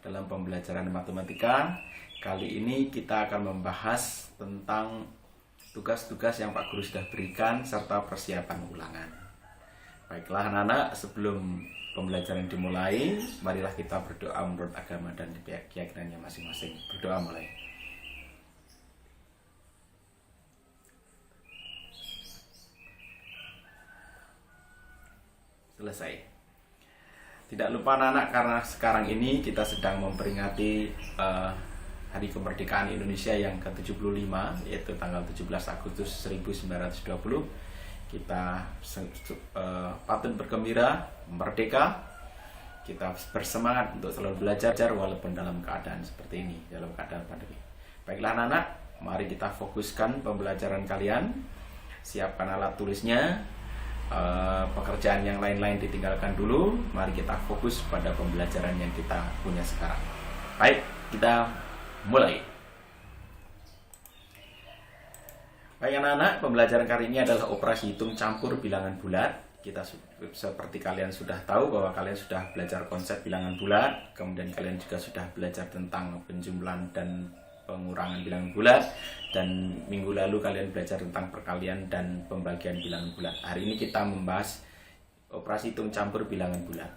dalam pembelajaran matematika. Kali ini kita akan membahas tentang tugas-tugas yang Pak Guru sudah berikan serta persiapan ulangan. Baiklah anak-anak, sebelum pembelajaran dimulai, marilah kita berdoa menurut agama dan keyakinannya masing-masing. Berdoa mulai. Selesai. Tidak lupa anak-anak, karena sekarang ini kita sedang memperingati Hari Kemerdekaan Indonesia yang ke-75, yaitu tanggal 17 Agustus 1920. Kita patut bergembira, merdeka. Kita bersemangat untuk selalu belajar walaupun dalam keadaan seperti ini, dalam keadaan pandemi. Baiklah anak-anak, mari kita fokuskan pembelajaran kalian. Siapkan alat tulisnya. Pekerjaan yang lain-lain ditinggalkan dulu. Mari kita fokus pada pembelajaran yang kita punya sekarang. Baik, kita mulai. Baik anak-anak, pembelajaran kali ini adalah operasi hitung campur bilangan bulat. Kita seperti kalian sudah tahu bahwa kalian sudah belajar konsep bilangan bulat, kemudian kalian juga sudah belajar tentang penjumlahan dan pengurangan bilangan bulat, dan minggu lalu kalian belajar tentang perkalian dan pembagian bilangan bulat. Hari ini kita membahas operasi hitung campur bilangan bulat.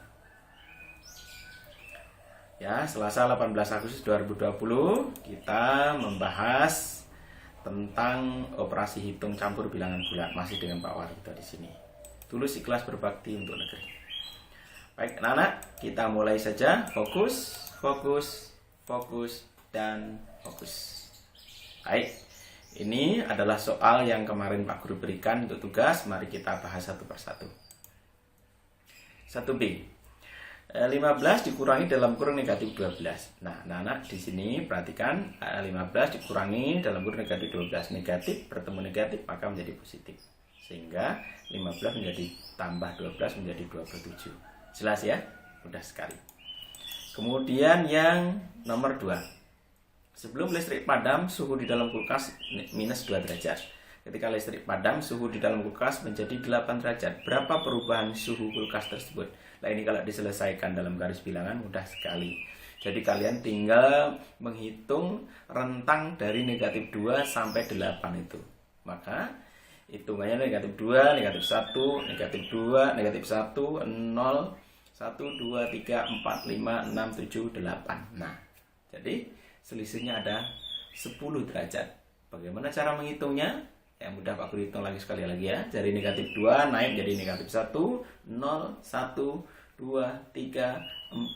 Ya, Selasa 18 Agustus 2020 kita membahas tentang operasi hitung campur bilangan bulat, masih dengan Pak Warito di sini. Tulus ikhlas berbakti untuk negeri. Baik, anak-anak, kita mulai saja. Fokus, fokus, fokus, dan fokus. Baik, ini adalah soal yang kemarin Pak Guru berikan untuk tugas. Mari kita bahas satu persatu. 1B. 15 dikurangi dalam kurung negatif 12. Nah, anak-anak di sini perhatikan, 15 dikurangi dalam kurung negatif 12. Negatif bertemu negatif maka menjadi positif. Sehingga 15 menjadi tambah 12 menjadi 27. Jelas ya? Mudah sekali. Kemudian yang nomor 2. Sebelum listrik padam, suhu di dalam kulkas minus 2 derajat. Ketika listrik padam, suhu di dalam kulkas menjadi 8 derajat. Berapa perubahan suhu kulkas tersebut? Nah, ini kalau diselesaikan dalam garis bilangan mudah sekali. Jadi kalian tinggal menghitung rentang dari negatif 2 sampai 8 itu. Maka hitungannya negatif 2, negatif 1, negatif 2, negatif 1, 0, 1, 2, 3, 4, 5, 6, 7, 8. Nah, jadi selisihnya ada 10 derajat. Bagaimana cara menghitungnya? Yang mudah Pak Guru hitung lagi sekali lagi ya. Dari negatif 2 naik jadi negatif 1, 0, 1, 2, 3, 4,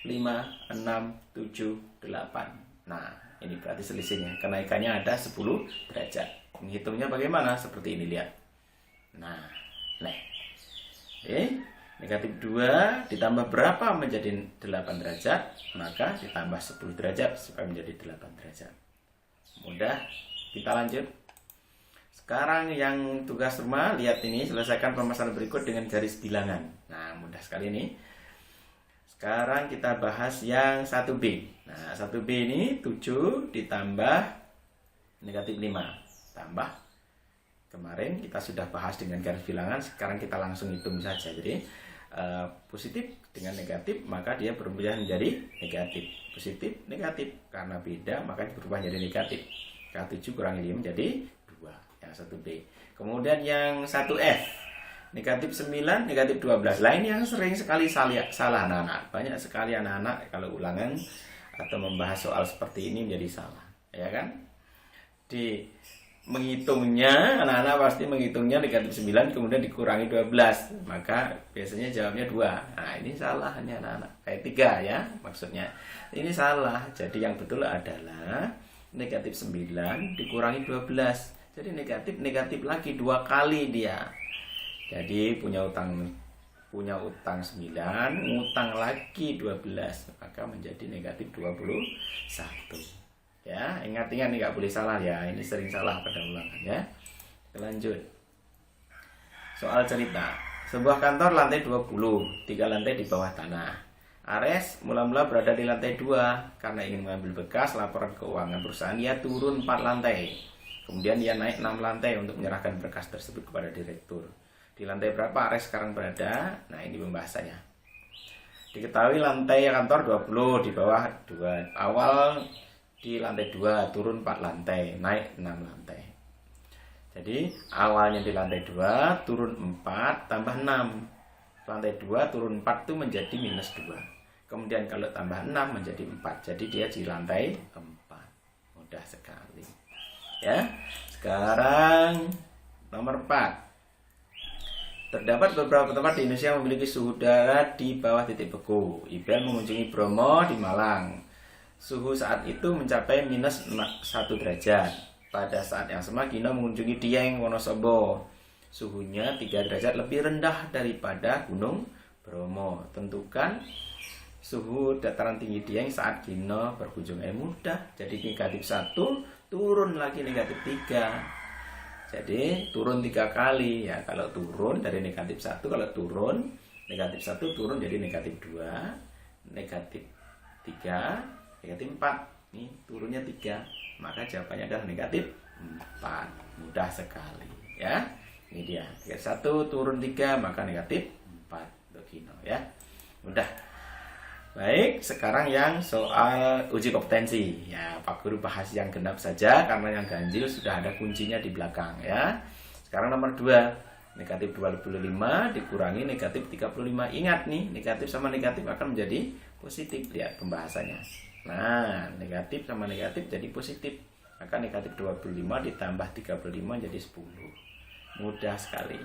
5, 6, 7, 8. Nah, ini berarti selisihnya. Kenaikannya ada 10 derajat. Menghitungnya bagaimana? Seperti ini, lihat. Nah, negatif 2 ditambah berapa menjadi 8 derajat? Maka ditambah 10 derajat supaya menjadi 8 derajat. Mudah, kita lanjut. Sekarang yang tugas rumah, lihat ini, selesaikan permasalahan berikut dengan garis bilangan. Nah, mudah sekali ini. Sekarang kita bahas yang 1B. Nah, 1B ini 7 ditambah negatif 5. Tambah. Kemarin kita sudah bahas dengan garis bilangan, sekarang kita langsung hitung saja. Jadi, positif dengan negatif, maka dia berubah menjadi negatif. Positif, negatif. Karena beda, maka berubah menjadi negatif. K7 kurangi 5 menjadi 2. Yang 1B. Kemudian yang 1F. Negatif 9, negatif 12. Lain yang sering sekali salah anak-anak. Banyak sekali anak-anak kalau ulangan atau membahas soal seperti ini menjadi salah. Ya kan? Di menghitungnya, anak-anak pasti menghitungnya negatif 9 kemudian dikurangi 12. Maka biasanya jawabnya 2. Nah, ini salah hanya anak-anak. Kayak 3 ya maksudnya. Ini salah. Jadi yang betul adalah negatif 9 dikurangi 12. Jadi negatif lagi 2 kali dia. Jadi punya utang 9, ngutang lagi 12, maka menjadi negatif 21. Ya, ingat ini nggak boleh salah ya. Ini sering salah pada ulangan ya. Kita lanjut. Soal cerita. Sebuah kantor lantai 20, 3 lantai di bawah tanah. Ares mula-mula berada di lantai 2 karena ingin mengambil bekas laporan keuangan perusahaan. Ia turun 4 lantai. Kemudian dia naik 6 lantai untuk menyerahkan berkas tersebut kepada direktur. Di lantai berapa Ares sekarang berada? Nah, ini pembahasannya. Diketahui lantai kantor 20, di bawah 2. Awal di lantai 2, turun 4 lantai, naik 6 lantai. Jadi awalnya di lantai 2, turun 4, tambah 6. Lantai 2 turun 4 itu menjadi minus 2. Kemudian kalau tambah 6 menjadi 4. Jadi dia di lantai 4. Mudah sekali. Ya. Sekarang nomor 4. Terdapat beberapa tempat di Indonesia yang memiliki suhu udara di bawah titik beku. Iben mengunjungi Bromo di Malang. Suhu saat itu mencapai minus 1 derajat. Pada saat yang sama Gino mengunjungi Dieng, Wonosobo. Suhunya 3 derajat lebih rendah daripada Gunung Bromo. Tentukan suhu dataran tinggi Dieng saat Gino berkunjung. Mudah. Jadi negatif 1, turun lagi negatif 3. Jadi turun 3 kali ya. Kalau turun dari negatif 1, kalau turun negatif 1 turun jadi negatif 2, negatif 3, negatif 4. Nih turunnya 3. Maka jawabannya adalah negatif 4. Mudah sekali ya. Ini dia. Negatif 1 turun 3 maka negatif 4. Begini ya. Mudah. Baik, sekarang yang soal uji kompetensi. Ya, Pak Guru bahas yang genap saja karena yang ganjil sudah ada kuncinya di belakang ya. Sekarang nomor 2. Negatif 25 dikurangi negatif 35. Ingat nih, negatif sama negatif akan menjadi positif. Lihat pembahasannya. Nah, negatif sama negatif jadi positif. Maka negatif 25 ditambah 35 jadi 10. Mudah sekali.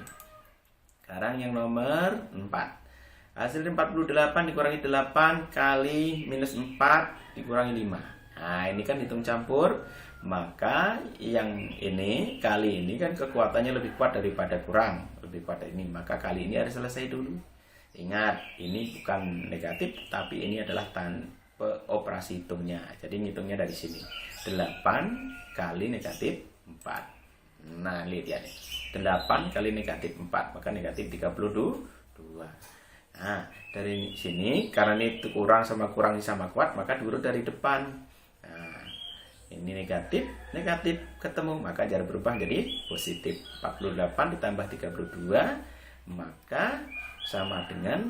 Sekarang yang nomor 4. Hasil 48 dikurangi 8 kali minus 4 dikurangi 5. Nah, ini kan hitung campur. Maka yang ini, kali ini kan kekuatannya lebih kuat daripada kurang. Lebih kuat ini. Maka kali ini harus selesai dulu. Ingat, ini bukan negatif, tapi ini adalah tanpa operasi hitungnya. Jadi ngitungnya dari sini. 8 kali negatif 4. Nah, lihat ya nih. 8 kali negatif 4. Maka negatif 32. Nah, dari sini karena ini kurang sama kuat, maka diurut dari depan. Nah, ini negatif ketemu, maka jarak berubah jadi positif. 48 ditambah 32 maka sama dengan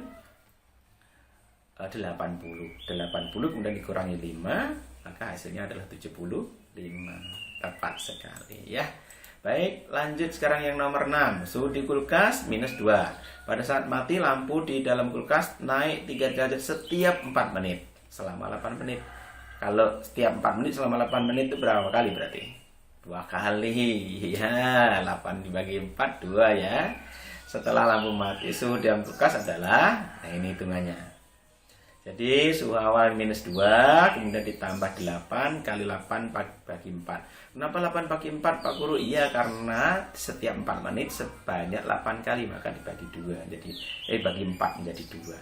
80. 80 kemudian dikurangi 5, maka hasilnya adalah 75. Tepat sekali ya. Baik, lanjut sekarang yang nomor 6. Suhu di kulkas minus 2. Pada saat mati, lampu di dalam kulkas naik 3 derajat setiap 4 menit. Selama 8 menit. Kalau setiap 4 menit selama 8 menit itu berapa kali berarti? 2 kali. Ya, 8 dibagi 4, 2 ya. Setelah lampu mati, suhu di dalam kulkas adalah, nah ini hitungannya. Jadi suhu awal minus 2, kemudian ditambah 8 kali 8 bagi 4. Kenapa 8 bagi 4 Pak Guru? Iya, karena setiap 4 menit sebanyak 8 kali, maka dibagi 2. Jadi bagi 4 menjadi 2.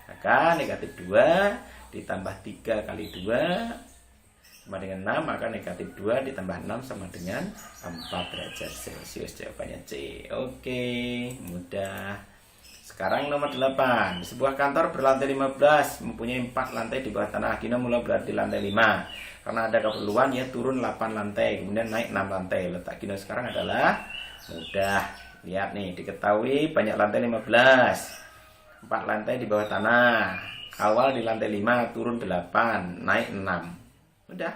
Maka negatif 2 ditambah 3 kali 2 sama dengan 6, maka negatif 2 ditambah 6 sama dengan 4 derajat Celcius. Jawabannya C. Oke, mudah. Sekarang nomor 8. Sebuah kantor berlantai 15 mempunyai 4 lantai di bawah tanah. Gino mulai berada di lantai 5. Karena ada keperluan ya turun 8 lantai, kemudian naik 6 lantai. Letak Gino sekarang adalah mudah. Lihat nih, diketahui banyak lantai 15. 4 lantai di bawah tanah. Awal di lantai 5, turun 8, naik 6. Mudah.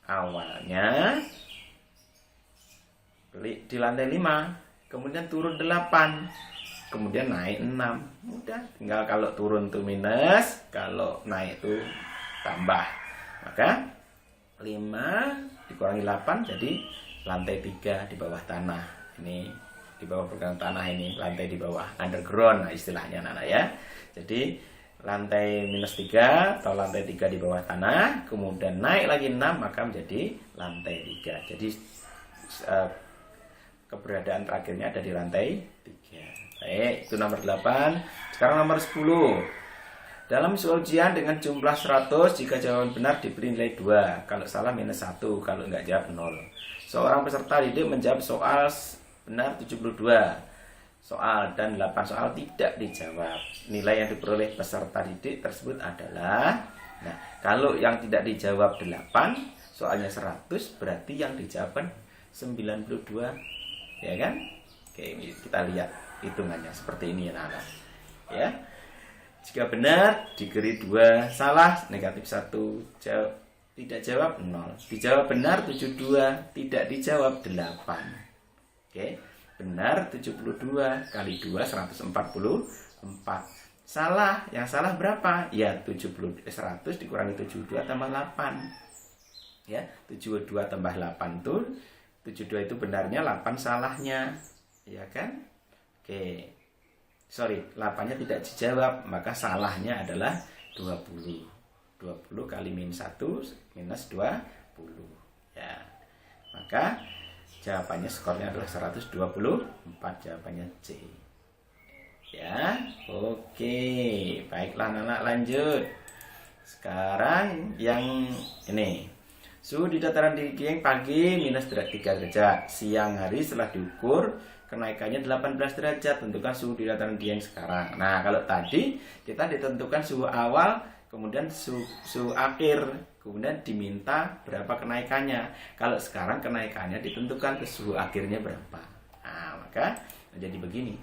Awalnya di lantai 5, kemudian turun 8. Kemudian naik 6. Mudah. Tinggal kalau turun tuh minus, kalau naik tuh tambah. Maka 5 dikurangi 8 jadi lantai 3 di bawah tanah. Ini di bawah permukaan tanah, ini lantai di bawah underground istilahnya anak-anak ya. Jadi lantai minus 3 atau lantai 3 di bawah tanah, kemudian naik lagi 6 maka menjadi lantai 3. Jadi keberadaan terakhirnya ada di lantai 3. Baik, itu nomor 8. Sekarang nomor 10. Dalam soal ujian dengan jumlah 100, jika jawaban benar diberi nilai 2. Kalau salah minus 1, kalau enggak jawab 0. Seorang peserta didik menjawab soal benar 72 soal dan 8 soal tidak dijawab. Nilai yang diperoleh peserta didik tersebut adalah, nah, kalau yang tidak dijawab 8, soalnya 100, berarti yang dijawab 92. Ya kan? Oke, kita lihat hitungannya seperti ini ya anak-anak. Ya. Jika benar, diberi 2, salah, negatif 1. Tidak jawab 0. Dijawab benar 72, tidak dijawab 8. Oke, benar 72 kali 2 144. Salah, yang salah berapa? Ya 100 dikurangi 72 tambah 8. Ya, 72 tambah 8 tuh 72 itu benarnya, 8 salahnya. Ya kan? Oke. Sorry, 8-nya tidak dijawab, maka salahnya adalah 20. 20 kali min 1 minus 20. Ya. Maka jawabannya, skornya adalah 124, jawabannya C. Ya, oke. Baiklah anak-anak, lanjut. Sekarang yang ini. Suhu di dataran tinggi Dieng pagi minus 3 derajat. Siang hari setelah diukur kenaikannya 18 derajat. Tentukan suhu di dataran Dieng sekarang. Nah, kalau tadi kita ditentukan suhu awal, kemudian suhu akhir, kemudian diminta berapa kenaikannya. Kalau sekarang kenaikannya ditentukan ke suhu akhirnya berapa. Nah, maka menjadi begini.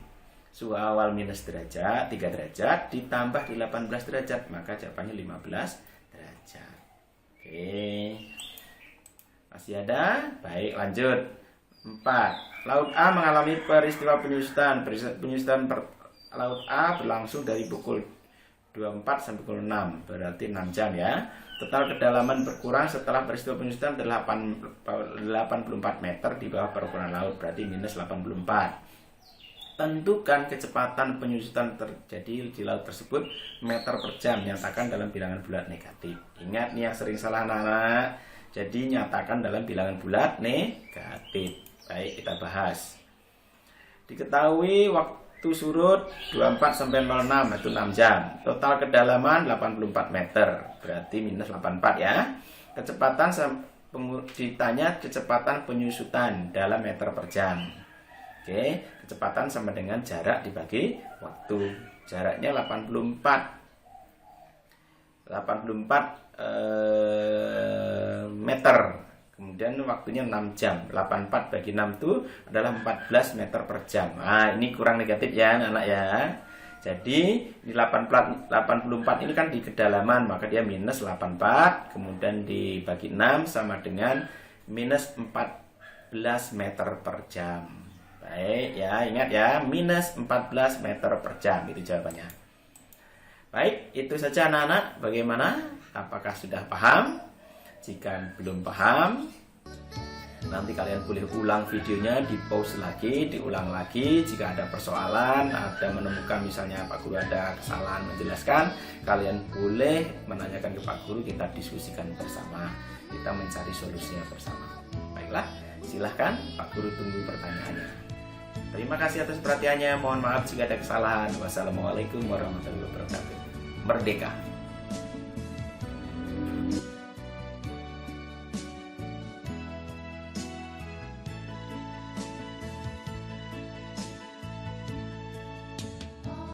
Suhu awal minus 3 derajat ditambah 18 derajat, maka jawabannya 15 derajat. Oke. Masih ada? Baik, lanjut. 4. Laut A mengalami peristiwa penyusutan. Penyusutan Laut A berlangsung dari pukul 24 sampai pukul 6, berarti 6 jam ya. Total kedalaman berkurang setelah peristiwa penyusutan 84 meter di bawah permukaan laut, berarti minus 84. Tentukan kecepatan penyusutan terjadi di laut tersebut meter per jam, nyatakan dalam bilangan bulat negatif. Ingat nih yang sering salah anak-anak, jadi nyatakan dalam bilangan bulat negatif. Baik, kita bahas. Diketahui waktu surut 24 sampai 06 itu 6 jam. Total kedalaman 84 meter, berarti minus 84 ya. Kecepatan ditanya kecepatan penyusutan dalam meter per jam. Oke, kecepatan sama dengan jarak dibagi waktu. Jaraknya 84 meter. Kemudian waktunya 6 jam. 84 bagi 6 itu adalah 14 meter per jam. Nah, ini kurang negatif ya anak-anak ya. Jadi di 84 ini kan di kedalaman, maka dia minus 84. Kemudian dibagi 6 sama dengan minus 14 meter per jam. Baik ya, ingat ya, minus 14 meter per jam itu jawabannya. Baik, itu saja anak-anak. Bagaimana? Apakah sudah paham? Jika belum paham, nanti kalian boleh ulang videonya, di pause lagi, diulang lagi. Jika ada persoalan, ada menemukan misalnya Pak Guru ada kesalahan menjelaskan, kalian boleh menanyakan ke Pak Guru, kita diskusikan bersama, kita mencari solusinya bersama. Baiklah, silahkan Pak Guru tunggu pertanyaannya. Terima kasih atas perhatiannya. Mohon maaf jika ada kesalahan. Wassalamualaikum warahmatullahi wabarakatuh. Merdeka.